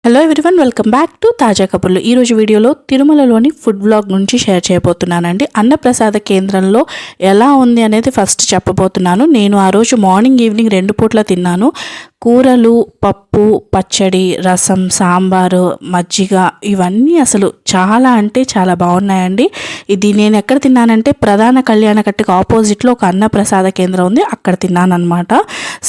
Hello everyone, welcome back to తాజా కబుర్లు. ఈరోజు వీడియోలో తిరుమలలోని ఫుడ్ బ్లాగ్ నుంచి షేర్ చేయబోతున్నానండి. అన్నప్రసాద కేంద్రంలో ఎలా ఉంది అనేది ఫస్ట్ చెప్పబోతున్నాను. నేను ఆ రోజు మార్నింగ్ ఈవినింగ్ 2 పూట్ల తిన్నాను. కూరలు, పప్పు, పచ్చడి, రసం, సాంబారు, మజ్జిగ ఇవన్నీ అసలు చాలా అంటే చాలా బాగున్నాయండి. ఇది నేను ఎక్కడ తిన్నానంటే ప్రధాన కళ్యాణకట్టుకు ఆపోజిట్లో ఒక అన్నప్రసాద కేంద్రం ఉంది, అక్కడ తిన్నాను అనమాట.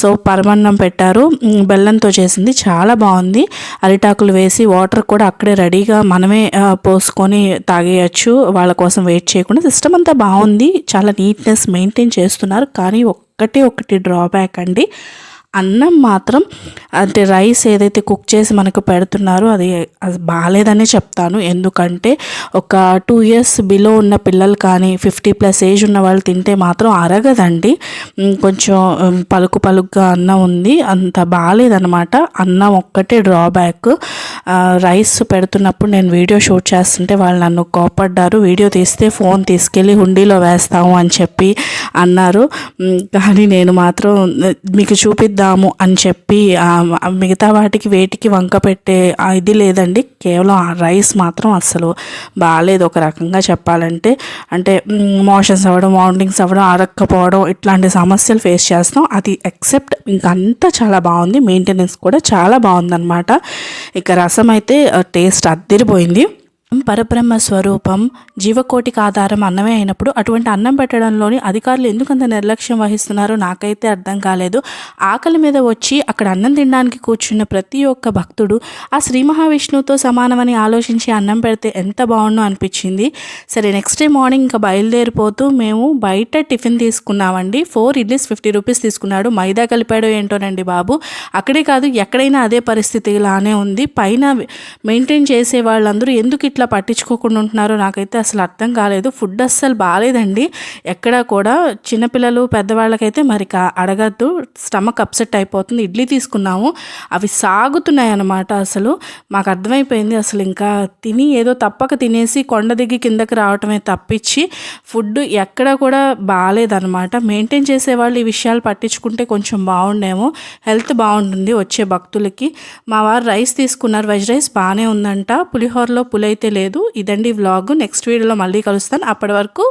సో పరమన్నం పెట్టారు, బెల్లంతో చేసింది, చాలా బాగుంది. అరిటాకులు వేసి వాటర్ కూడా అక్కడే రెడీగా మనమే పోసుకొని తాగేయచ్చు, వాళ్ళ కోసం వెయిట్ చేయకుండా. సిస్టమ్ అంతా బాగుంది, చాలా నీట్నెస్ మెయింటైన్ చేస్తున్నారు. కానీ ఒకటి డ్రాబ్యాక్ అండి, అన్నం మాత్రం అంటే రైస్ ఏదైతే కుక్ చేసి మనకు పెడుతున్నారో అది బాగాలేదనే చెప్తాను. ఎందుకంటే ఒక 2 years బిలో ఉన్న పిల్లలు కానీ 50+ ఏజ్ ఉన్న వాళ్ళు తింటే మాత్రం అరగదండి. కొంచెం పలుకుగా అన్నం ఉంది, అంత బాగాలేదనమాట. అన్నం ఒక్కటే డ్రాబ్యాక్. రైస్ పెడుతున్నప్పుడు నేను వీడియో షూట్ చేస్తుంటే వాళ్ళు నన్ను కోపడ్డారు. వీడియో తీస్తే ఫోన్ తీసుకెళ్ళి హుండీలో వేస్తాము అని చెప్పి అన్నారు. కానీ నేను మాత్రం మీకు చూపిద్దాము అని చెప్పి మిగతా వాటికి వేటికి వంక పెట్టే ఇది లేదండి. కేవలం ఆ రైస్ మాత్రం అస్సలు బాగాలేదు ఒక రకంగా చెప్పాలంటే. అంటే మోషన్స్ అవ్వడం, వామిటింగ్స్ అవ్వడం, అరక్కపోవడం ఇట్లాంటి సమస్యలు ఫేస్ చేస్తాం. అది ఎక్సెప్ట్ ఇంకంతా చాలా బాగుంది, మెయింటెనెన్స్ కూడా చాలా బాగుందన్నమాట. ఇక రసం అయితే టేస్ట్ అద్దిరిపోయింది. పరబ్రహ్మ స్వరూపం, జీవకోటికి ఆధారం అన్నమే అయినప్పుడు అటువంటి అన్నం పెట్టడంలోని అధికారులు ఎందుకంత నిర్లక్ష్యం వహిస్తున్నారో నాకైతే అర్థం కాలేదు. ఆకలి మీద వచ్చి అక్కడ అన్నం తినడానికి కూర్చున్న ప్రతి ఒక్క భక్తుడు ఆ శ్రీ మహావిష్ణువుతో సమానమని ఆలోచించి అన్నం పెడితే ఎంత బాగుండో అనిపించింది. సరే, నెక్స్ట్ డే మార్నింగ్ ఇంకా బయలుదేరిపోతూ మేము బయట టిఫిన్ తీసుకున్నామండి. 4 ఇడ్లీస్ 50 రూపీస్ తీసుకున్నాడు. మైదా కలిపాడో ఏంటోనండి బాబు. అక్కడే కాదు, ఎక్కడైనా అదే పరిస్థితి ఇలానే ఉంది. పైన మెయింటైన్ చేసే వాళ్ళందరూ ఎందుకు ఇట్లా పట్టించుకోకుండా ఉంటున్నారో నాకైతే అసలు అర్థం కాలేదు. ఫుడ్ అస్సలు బాగాలేదండి ఎక్కడ కూడా. చిన్నపిల్లలు పెద్దవాళ్ళకైతే మరి అడగద్దు, స్టమక్ అప్సెట్ అయిపోతుంది. ఇడ్లీ తీసుకున్నాము, అవి సాగుతున్నాయి అన్నమాట. అసలు మాకు అర్థమైపోయింది, అసలు ఇంకా తిని ఏదో తప్పక తినేసి కొండ దిగి కిందకి రావటమే తప్పించి ఫుడ్ ఎక్కడ కూడా బాగాలేదన్నమాట. మెయింటైన్ చేసేవాళ్ళు ఈ విషయాలు పట్టించుకుంటే కొంచెం బాగుండేమో, హెల్త్ బాగుంటుంది వచ్చే భక్తులకి. మా వారు రైస్ తీసుకున్నారు, వెజ్ రైస్ బాగానే ఉందంట. పులిహోరలో పులైతే లేదు. ఇదండి వ్లాగ్. నెక్స్ట్ వీడియోలో మళ్ళీ కలుస్తాను. అప్పటి వరకు